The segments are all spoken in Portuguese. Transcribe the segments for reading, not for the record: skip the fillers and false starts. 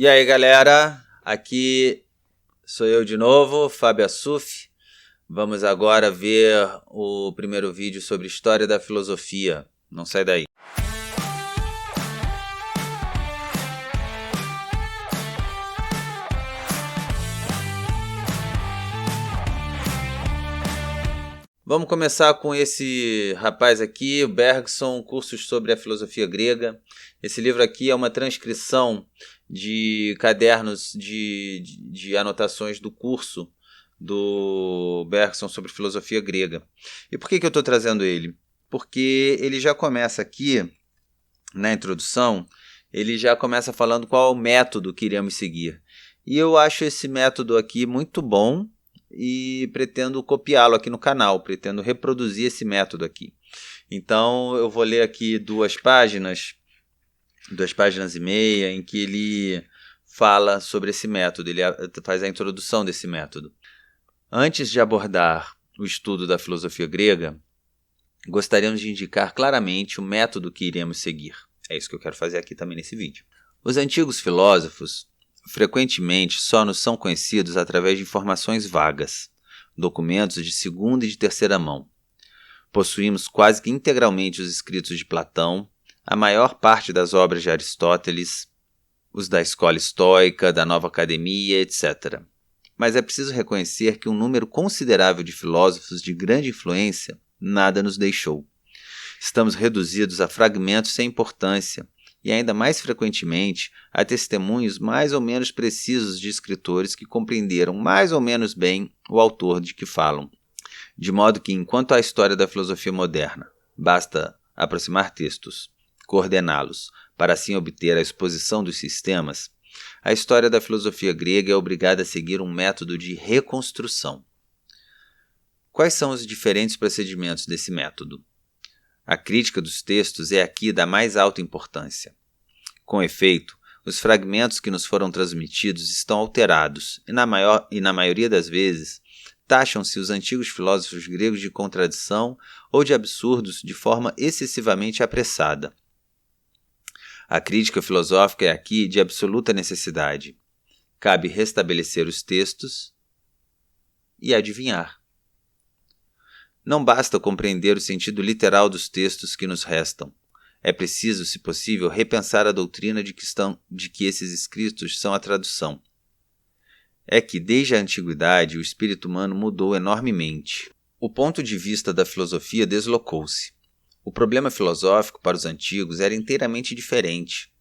E aí, galera, aqui sou eu de novo, Fábio Assuf. Vamos agora ver o primeiro vídeo sobre história da filosofia. Não sai daí. Vamos começar com esse rapaz aqui, o Bergson, Cursos sobre a Filosofia Grega. Esse livro aqui é uma transcrição de cadernos de anotações do curso do Bergson sobre filosofia grega. E por que eu estou trazendo ele? Porque ele já começa aqui, na introdução, ele já começa falando qual é o método que iremos seguir. E eu acho esse método aqui muito bom, e pretendo copiá-lo aqui no canal, pretendo reproduzir esse método aqui. Então eu vou ler aqui duas páginas e meia, em que ele fala sobre esse método, ele faz a introdução desse método. Antes de abordar o estudo da filosofia grega, gostaríamos de indicar claramente o método que iremos seguir. É isso que eu quero fazer aqui também nesse vídeo. Os antigos filósofos frequentemente só nos são conhecidos através de informações vagas, documentos de segunda e de terceira mão. Possuímos quase que integralmente os escritos de Platão, a maior parte das obras de Aristóteles, os da escola estoica, da nova academia, etc. Mas é preciso reconhecer que um número considerável de filósofos de grande influência nada nos deixou. Estamos reduzidos a fragmentos sem importância, e ainda mais frequentemente a testemunhos mais ou menos precisos de escritores que compreenderam mais ou menos bem o autor de que falam. De modo que, enquanto à história da filosofia moderna basta aproximar textos, coordená-los, para assim obter a exposição dos sistemas, a história da filosofia grega é obrigada a seguir um método de reconstrução. Quais são os diferentes procedimentos desse método? A crítica dos textos é aqui da mais alta importância. Com efeito, os fragmentos que nos foram transmitidos estão alterados e, na maioria das vezes, taxam-se os antigos filósofos gregos de contradição ou de absurdos de forma excessivamente apressada. A crítica filosófica é aqui de absoluta necessidade. Cabe restabelecer os textos e adivinhar. Não basta compreender o sentido literal dos textos que nos restam. É preciso, se possível, repensar a doutrina de que esses escritos são a tradução. É que, desde a antiguidade, o espírito humano mudou enormemente. O ponto de vista da filosofia deslocou-se. O problema filosófico para os antigos era inteiramente diferente.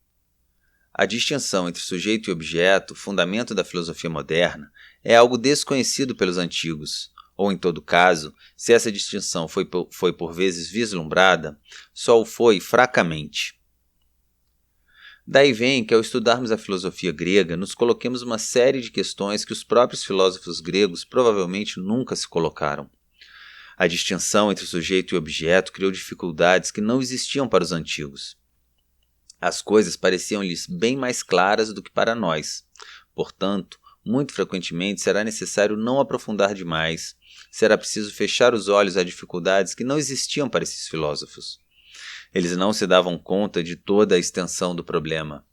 A distinção entre sujeito e objeto, fundamento da filosofia moderna, é algo desconhecido pelos antigos. Ou, em todo caso, se essa distinção foi por vezes vislumbrada, só o foi fracamente. Daí vem que, ao estudarmos a filosofia grega, nos coloquemos uma série de questões que os próprios filósofos gregos provavelmente nunca se colocaram. A distinção entre sujeito e objeto criou dificuldades que não existiam para os antigos. As coisas pareciam-lhes bem mais claras do que para nós. Portanto, muito frequentemente será necessário não aprofundar demais, será preciso fechar os olhos a dificuldades que não existiam para esses filósofos. Eles não se davam conta de toda a extensão do problema.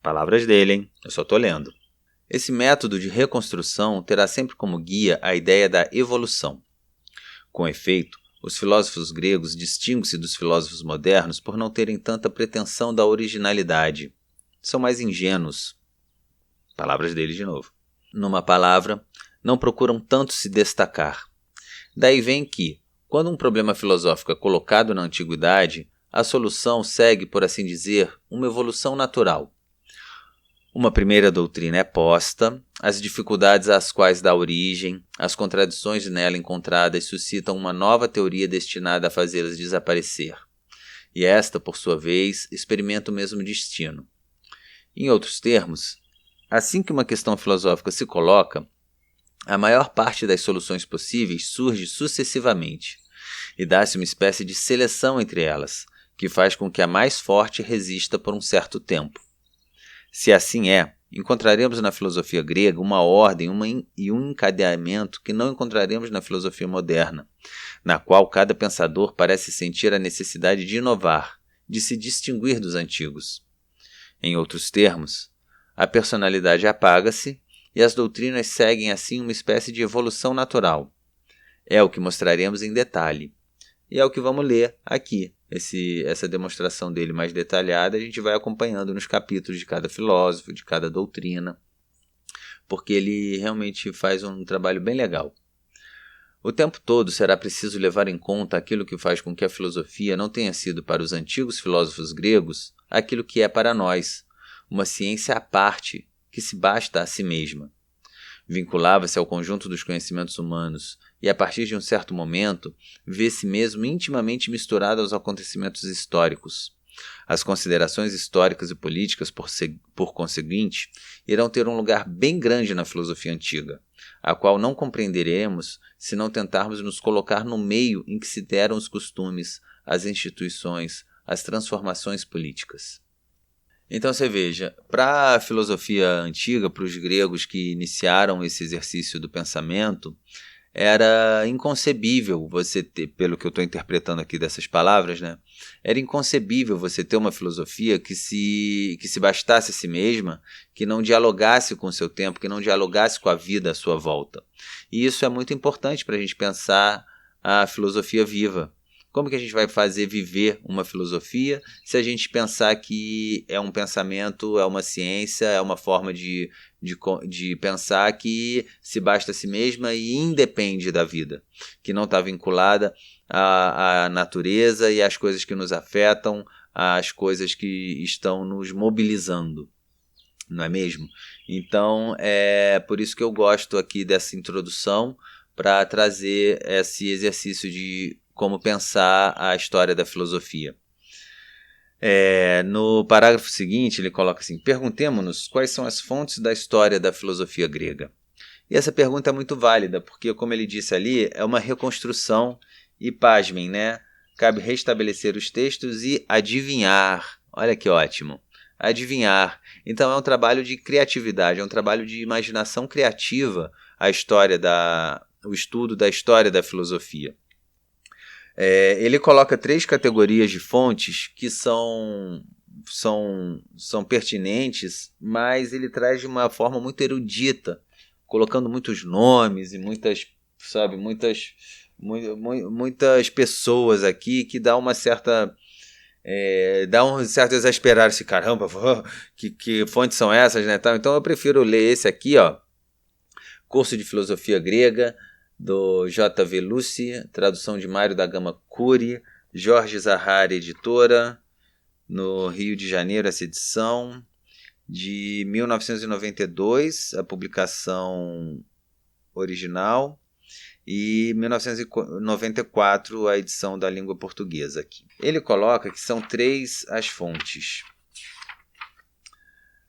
Palavras dele, hein? Eu só estou lendo. Esse método de reconstrução terá sempre como guia a ideia da evolução. Com efeito, os filósofos gregos distinguem-se dos filósofos modernos por não terem tanta pretensão da originalidade. São mais ingênuos. Palavras dele de novo. Numa palavra, não procuram tanto se destacar. Daí vem que, quando um problema filosófico é colocado na antiguidade, a solução segue, por assim dizer, uma evolução natural. Uma primeira doutrina é posta, as dificuldades às quais dá origem, as contradições nela encontradas suscitam uma nova teoria destinada a fazê-las desaparecer. E esta, por sua vez, experimenta o mesmo destino. Em outros termos, assim que uma questão filosófica se coloca, a maior parte das soluções possíveis surge sucessivamente, e dá-se uma espécie de seleção entre elas, que faz com que a mais forte resista por um certo tempo. Se assim é, encontraremos na filosofia grega uma ordem e um encadeamento que não encontraremos na filosofia moderna, na qual cada pensador parece sentir a necessidade de inovar, de se distinguir dos antigos. Em outros termos, a personalidade apaga-se e as doutrinas seguem assim uma espécie de evolução natural. É o que mostraremos em detalhe. E é o que vamos ler aqui. Essa demonstração dele mais detalhada a gente vai acompanhando nos capítulos de cada filósofo, de cada doutrina, porque ele realmente faz um trabalho bem legal. O tempo todo será preciso levar em conta aquilo que faz com que a filosofia não tenha sido para os antigos filósofos gregos aquilo que é para nós, uma ciência à parte, que se basta a si mesma. Vinculava-se ao conjunto dos conhecimentos humanos e, a partir de um certo momento, vê-se mesmo intimamente misturada aos acontecimentos históricos. As considerações históricas e políticas, por conseguinte, irão ter um lugar bem grande na filosofia antiga, a qual não compreenderemos se não tentarmos nos colocar no meio em que se deram os costumes, as instituições, as transformações políticas. Então você veja, para a filosofia antiga, para os gregos que iniciaram esse exercício do pensamento, era inconcebível você ter, pelo que eu estou interpretando aqui dessas palavras, né? Era inconcebível você ter uma filosofia que se bastasse a si mesma, que não dialogasse com o seu tempo, que não dialogasse com a vida à sua volta. E isso é muito importante para a gente pensar a filosofia viva. Como que a gente vai fazer viver uma filosofia se a gente pensar que é um pensamento, é uma ciência, é uma forma de pensar que se basta a si mesma e independe da vida, que não está vinculada à natureza e às coisas que nos afetam, às coisas que estão nos mobilizando, não é mesmo? Então, é por isso que eu gosto aqui dessa introdução, para trazer esse exercício de como pensar a história da filosofia. No parágrafo seguinte, ele coloca assim: perguntemo-nos quais são as fontes da história da filosofia grega. E essa pergunta é muito válida, porque, como ele disse ali, é uma reconstrução e, pasmem, né? Cabe restabelecer os textos e adivinhar. Olha que ótimo! Adivinhar. Então é um trabalho de criatividade, é um trabalho de imaginação criativa o estudo da história da filosofia. Ele coloca 3 categorias de fontes que são pertinentes, mas ele traz de uma forma muito erudita, colocando muitos nomes e muitas pessoas aqui, que dá uma certa dá um certo exasperar, esse caramba, que fontes são essas, né? Então eu prefiro ler esse aqui, ó, Curso de Filosofia Grega, do J.V. Lucci, tradução de Mário da Gama Cury, Jorge Zahari, editora, no Rio de Janeiro, essa edição, de 1992, a publicação original, e 1994, a edição da língua portuguesa aqui. Ele coloca que são 3 as fontes.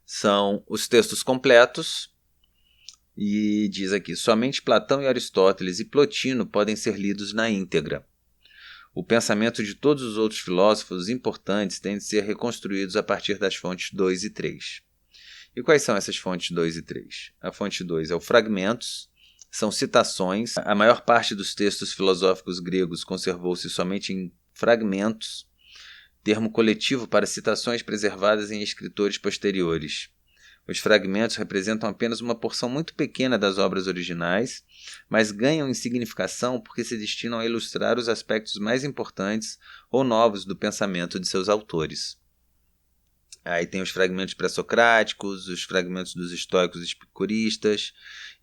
São os textos completos, e diz aqui: somente Platão e Aristóteles e Plotino podem ser lidos na íntegra. O pensamento de todos os outros filósofos importantes tem de ser reconstruídos a partir das fontes 2 e 3. E quais são essas fontes 2 e 3? A fonte 2 é o Fragmentos, são citações. A maior parte dos textos filosóficos gregos conservou-se somente em fragmentos, termo coletivo para citações preservadas em escritores posteriores. Os fragmentos representam apenas uma porção muito pequena das obras originais, mas ganham em significação porque se destinam a ilustrar os aspectos mais importantes ou novos do pensamento de seus autores. Aí tem os fragmentos pré-socráticos, os fragmentos dos estoicos e epicuristas,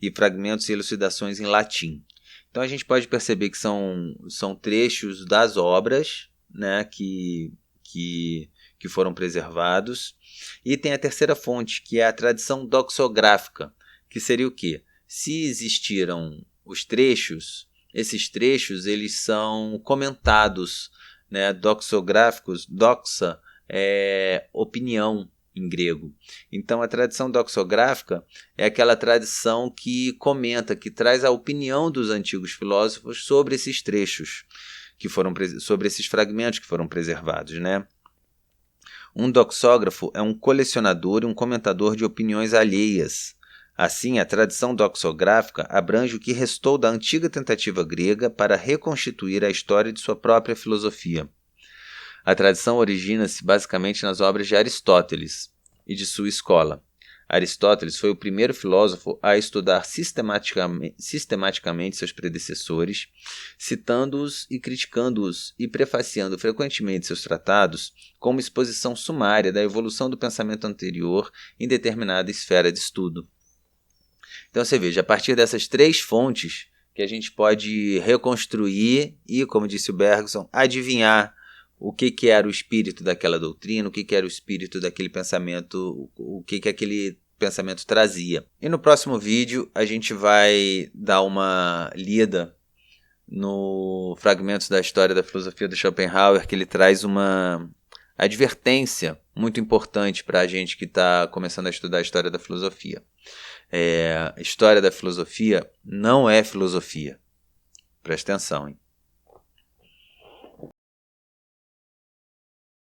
e fragmentos e elucidações em latim. Então a gente pode perceber que são trechos das obras, né, que foram preservados. E tem a terceira fonte, que é a tradição doxográfica, que seria o quê? Se existiram os trechos, esses trechos eles são comentados, né? Doxográficos, doxa é opinião em grego. Então a tradição doxográfica é aquela tradição que comenta, que traz a opinião dos antigos filósofos sobre esses trechos, sobre esses fragmentos que foram preservados, né? Um doxógrafo é um colecionador e um comentador de opiniões alheias. Assim, a tradição doxográfica abrange o que restou da antiga tentativa grega para reconstituir a história de sua própria filosofia. A tradição origina-se basicamente nas obras de Aristóteles e de sua escola. Aristóteles foi o primeiro filósofo a estudar sistematicamente seus predecessores, citando-os e criticando-os e prefaciando frequentemente seus tratados com uma exposição sumária da evolução do pensamento anterior em determinada esfera de estudo. Então você veja, a partir dessas 3 fontes que a gente pode reconstruir e, como disse o Bergson, adivinhar o que era o espírito daquela doutrina, o que era o espírito daquele pensamento, o que aquele pensamento trazia. E no próximo vídeo a gente vai dar uma lida no fragmentos da história da filosofia do Schopenhauer, que ele traz uma advertência muito importante para a gente que está começando a estudar a história da filosofia. A história da filosofia não é filosofia. Presta atenção, hein?